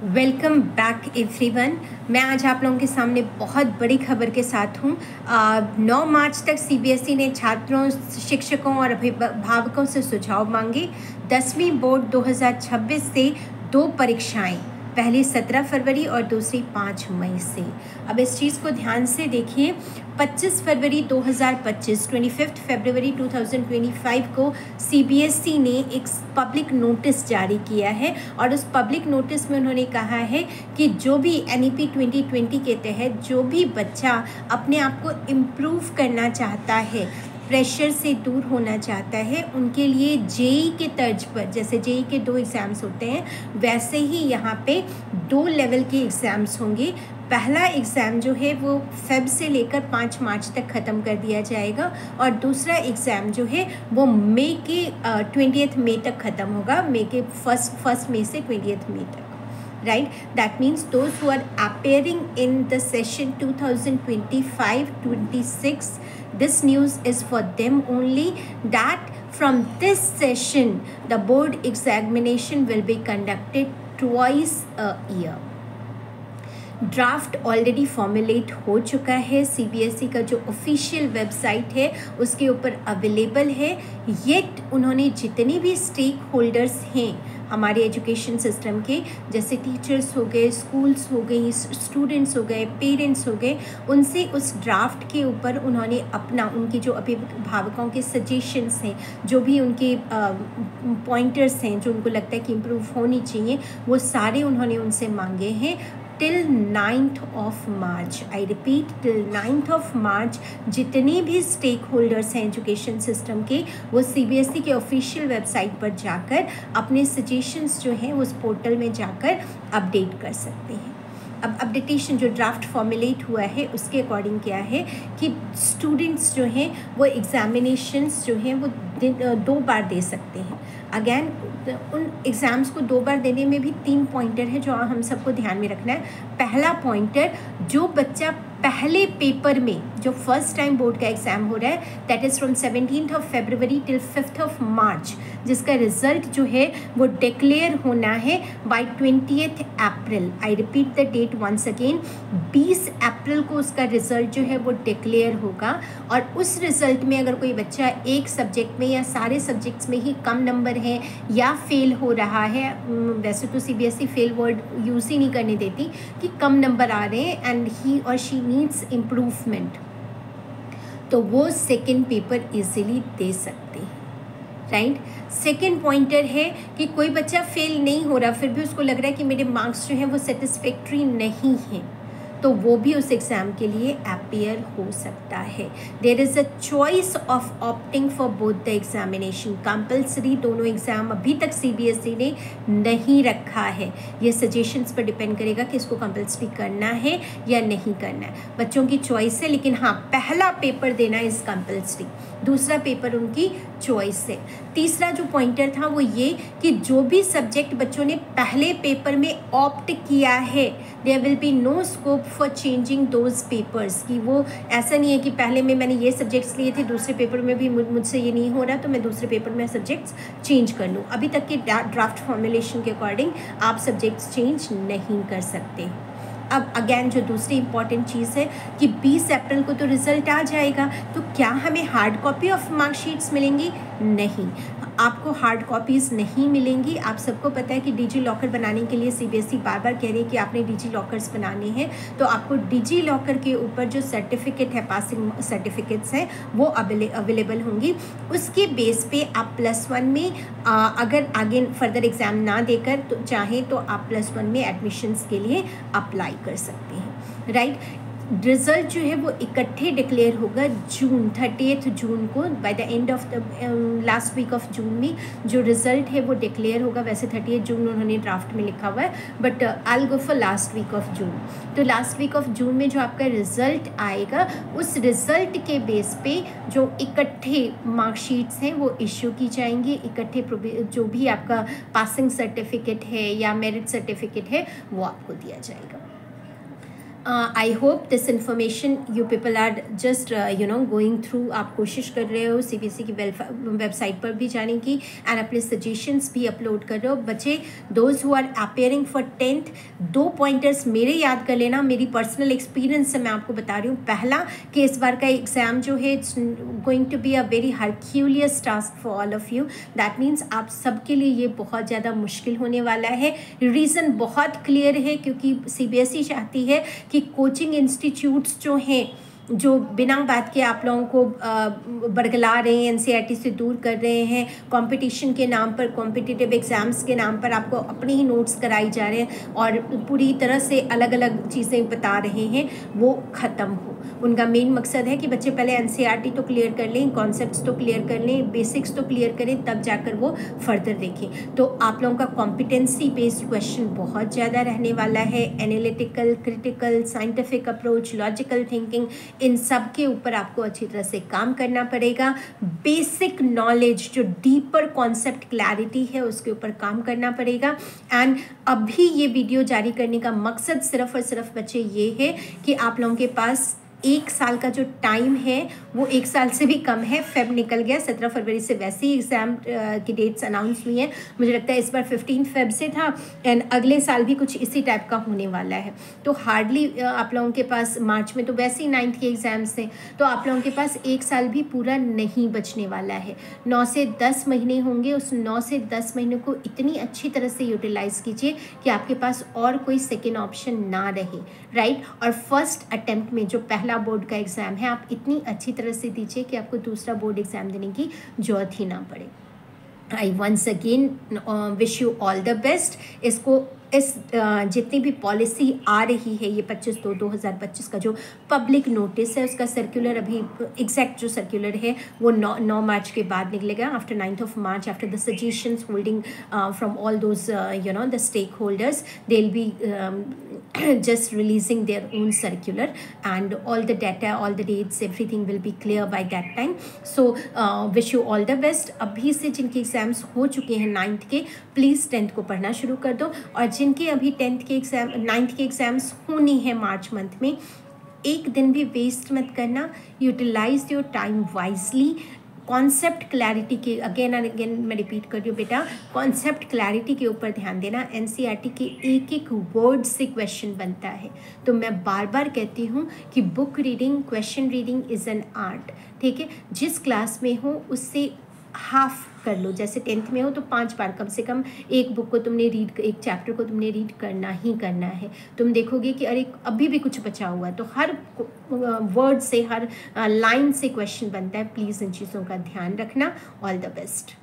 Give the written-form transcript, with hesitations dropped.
Welcome back everyone. मैं आज आप लोगों के सामने बहुत बड़ी खबर के साथ हूँ। 9 मार्च तक सीबीएसई ने छात्रों, शिक्षकों और अभिभावकों से सुझाव मांगे। 10वीं बोर्ड 2026 से 2 परीक्षाएं, पहली 17 फरवरी और दूसरी 5 मई से। अब इस चीज़ को ध्यान से देखिए। 25 फरवरी 2025 25 फरवरी 2025 को सीबीएसई ने एक पब्लिक नोटिस जारी किया है और उस पब्लिक नोटिस में उन्होंने कहा है कि जो भी एनईपी 2020 के तहत जो भी बच्चा अपने आप को इम्प्रूव करना चाहता है, प्रेशर से दूर होना चाहता है, उनके लिए जेई के तर्ज पर, जैसे जेई के 2 एग्ज़ाम्स होते हैं, वैसे ही यहाँ पे 2 लेवल के एग्ज़ाम्स होंगे। पहला एग्ज़ाम जो है वो फेब से लेकर 5 मार्च तक ख़त्म कर दिया जाएगा और दूसरा एग्ज़ाम जो है वो मई के 20 मई तक ख़त्म होगा, मई के फर्स्ट मई से 20 मई तक। Right, that means those who are appearing in the session 2025-26, this news is for them only, that from this session the board examination will be conducted twice a year. Draft already formulate हो चुका है, CBSE का जो official website है उसके ऊपर available है। Yet उन्होंने जितने भी स्टेक होल्डर्स हैं हमारे एजुकेशन सिस्टम के, जैसे टीचर्स हो गए, स्कूल्स हो गई, स्टूडेंट्स हो गए, पेरेंट्स हो गए, उनसे उस ड्राफ्ट के ऊपर उन्होंने अपना, उनके जो अभिभावकों के सजेशंस हैं, जो भी उनके पॉइंटर्स हैं जो उनको लगता है कि इम्प्रूव होनी चाहिए, वो सारे उन्होंने उनसे मांगे हैं। Till 9th of March, I repeat, till 9th of March जितने भी स्टेक होल्डर्स हैं एजुकेशन सिस्टम के, वो सीबीएसई के ऑफिशियल वेबसाइट पर जाकर अपने सजेशंस जो हैं उस पोर्टल में जाकर अपडेट कर सकते हैं। अब अपडेटेशन जो ड्राफ्ट फॉर्मुलेट हुआ है उसके अकॉर्डिंग क्या है कि स्टूडेंट्स जो हैं वो एग्ज़ामिनेशंस जो हैं वो 2 बार दे सकते हैं। अगेन उन एग्ज़ाम्स को 2 बार देने में भी 3 पॉइंटर है जो हम सबको ध्यान में रखना है। पहला पॉइंटर, जो बच्चा पहले पेपर में, जो फर्स्ट टाइम बोर्ड का एग्ज़ाम हो रहा है, that is from 17th of February till 5th of March, जिसका रिज़ल्ट जो है वो डिक्लेयर होना है by 20th April. I repeat the date once again, 20 अप्रैल को उसका रिज़ल्ट जो है वो डिक्लेयर होगा और उस रिज़ल्ट में अगर कोई बच्चा एक सब्जेक्ट में या सारे सब्जेक्ट्स में ही कम नंबर है या फेल हो रहा है, वैसे तो सीबीएसई फेल वर्ड यूज़ ही नहीं करने देती, कि कम नंबर आ रहे हैं एंड ही और शी नीड्स इम्प्रूवमेंट, तो वो सेकेंड पेपर इजीली दे सकते हैं। राइट, सेकेंड पॉइंटर है कि कोई बच्चा फेल नहीं हो रहा फिर भी उसको लग रहा है कि मेरे मार्क्स जो हैं वो सेटिस्फैक्ट्री नहीं हैं, तो वो भी उस एग्ज़ाम के लिए अपीयर हो सकता है। There is a choice of opting for both the examination. Compulsory दोनों एग्ज़ाम अभी तक सीबीएसई ने नहीं रखा है, ये सजेशंस पर डिपेंड करेगा कि इसको कंपल्सरी करना है या नहीं करना है, बच्चों की चॉइस है। लेकिन हाँ, पहला पेपर देना इज़ कंपल्सरी, दूसरा पेपर उनकी चॉइस है। तीसरा जो पॉइंटर था वो ये कि जो भी सब्जेक्ट बच्चों ने पहले पेपर में ऑप्ट किया है, there will be no scope for changing those papers, कि वो ऐसा नहीं है कि पहले में मैंने ये सब्जेक्ट्स लिए थे, दूसरे पेपर में भी मुझसे ये नहीं हो रहा तो मैं दूसरे पेपर में सब्जेक्ट्स चेंज कर लूँ। अभी तक के ड्राफ्ट फॉर्मुलेशन के अकॉर्डिंग आप सब्जेक्ट्स चेंज नहीं कर सकते। अब अगेन जो दूसरी इंपॉर्टेंट चीज़ है कि 20 अप्रैल को तो रिज़ल्ट आ जाएगा, तो क्या हमें हार्ड कॉपी ऑफ मार्कशीट्स मिलेंगी? नहीं, आपको हार्ड कॉपीज़ नहीं मिलेंगी। आप सबको पता है कि डिजी लॉकर बनाने के लिए सीबीएसई बार बार कह रही है कि आपने डिजी लॉकर्स बनाने हैं, तो आपको डिजी लॉकर के ऊपर जो सर्टिफिकेट है, पासिंग सर्टिफिकेट्स हैं, वो अवेलेबल होंगी। उसके बेस पे आप +1 में अगर आगे फर्दर एग्ज़ाम ना देकर तो चाहें तो आप +1 में एडमिशन्स के लिए अप्लाई कर सकते हैं। राइट, रिज़ल्ट जो है वो इकट्ठे डिक्लेयर होगा जून 30 जून को, by the end of the last week of June में जो रिज़ल्ट है वो डिक्लेयर होगा। वैसे 30 जून उन्होंने ड्राफ्ट में लिखा हुआ है, but I will go for last week of June. तो लास्ट वीक ऑफ जून में जो आपका रिज़ल्ट आएगा, उस रिज़ल्ट के बेस पे जो इकट्ठे मार्कशीट्स हैं वो इश्यू की जाएंगी। इकट्ठे जो भी आपका पासिंग सर्टिफिकेट है या मेरिट सर्टिफिकेट है वो आपको दिया जाएगा। I hope this information you people are just going through. आप कोशिश कर रहे हो CBSE की वेबसाइट पर भी जाने की एंड अपने सजेशंस भी अपलोड कर रहे हो. बच्चे those who are appearing for 10th, 2 pointers मेरे याद कर लेना. मेरी पर्सनल एक्सपीरियंस से मैं आपको बता रही हूँ. पहला कि इस बार का एग्ज़ाम जो है it's going to be a very herculean task for all of you. That means आप सबके लिए ये बहुत ज़्यादा मुश्किल होने वाला है. रीज़न बहुत क्लियर है, क्योंकि CBSE चाहती है कि कोचिंग इंस्टीट्यूट्स जो हैं, जो बिना बात के आप लोगों को बरगला रहे हैं, NCERT से दूर कर रहे हैं, कंपटीशन के नाम पर, कॉम्पिटिटिव एग्ज़ाम्स के नाम पर आपको अपने ही नोट्स कराई जा रहे हैं और पूरी तरह से अलग अलग चीज़ें बता रहे हैं, वो ख़त्म हो. उनका मेन मकसद है कि बच्चे पहले NCERT तो क्लियर कर लें, कॉन्सेप्ट्स तो क्लियर कर लें, बेसिक्स तो क्लियर करें, तब जाकर वो फर्दर देखें. तो आप लोगों का कॉम्पिटेंसी बेस्ड क्वेश्चन बहुत ज़्यादा रहने वाला है. Analytical, critical, scientific approach, logical thinking, इन सब के ऊपर आपको अच्छी तरह से काम करना पड़ेगा. बेसिक नॉलेज, जो डीपर कॉन्सेप्ट क्लैरिटी है, उसके ऊपर काम करना पड़ेगा. एंड अभी ये वीडियो जारी करने का मकसद सिर्फ और सिर्फ बच्चे ये है कि आप लोगों के पास 1 साल का जो टाइम है वो 1 साल से भी कम है. फेब निकल गया, 17 फरवरी से वैसे ही एग्ज़ाम की डेट्स अनाउंस हुई हैं. मुझे लगता है इस बार 15 फेब से था एंड अगले साल भी कुछ इसी टाइप का होने वाला है. तो हार्डली आप लोगों के पास, मार्च में तो वैसे ही 9th के एग्ज़ाम्स थे, तो आप लोगों के पास 1 साल भी पूरा नहीं बचने वाला है. 9 से 10 महीने होंगे. उस 9 से 10 महीने को इतनी अच्छी तरह से यूटिलाइज़ कीजिए कि आपके पास और कोई सेकेंड ऑप्शन ना रहे, राइट. और फर्स्ट अटेम्प्ट में जो पहला बोर्ड का एग्ज़ाम है, आप इतनी अच्छी तरह से दीजिए कि आपको दूसरा बोर्ड एग्ज़ाम देने की ज़रूरत ही ना पड़े. I once again wish you all the best. इस जितनी भी पॉलिसी आ रही है, ये 25/2/2025 का जो पब्लिक नोटिस है, उसका सर्कुलर अभी एग्जैक्ट जो सर्कुलर है वो 9 मार्च के बाद निकलेगा. After 9th of March, after the suggestions holding from all those the stakeholders, they will be just releasing their own circular and all the data, all the dates, everything will be clear by that time. So wish you all the best. अभी से जिनके exams हो चुके हैं 9th के, please 10th को पढ़ना शुरू कर दो. और जिनके अभी 9th के एग्ज़ाम्स होनी है मार्च मंथ में, एक दिन भी वेस्ट मत करना. Utilise your time wisely. Concept clarity के अगेन एंड अगेन मैं रिपीट कर रही हूँ बेटा, कॉन्सेप्ट क्लैरिटी के ऊपर ध्यान देना. NCERT के एक एक वर्ड से क्वेश्चन बनता है. तो मैं बार बार कहती हूँ कि book reading, question reading is an art. ठीक है, जिस क्लास में हो उससे हाफ कर लो. जैसे 10th में हो तो 5 बार कम से कम एक बुक को तुमने रीड, एक चैप्टर को तुमने रीड करना ही करना है. तुम देखोगे कि अरे अभी भी कुछ बचा हुआ है. तो हर वर्ड से, हर लाइन से क्वेश्चन बनता है. प्लीज़ इन चीज़ों का ध्यान रखना. All the best.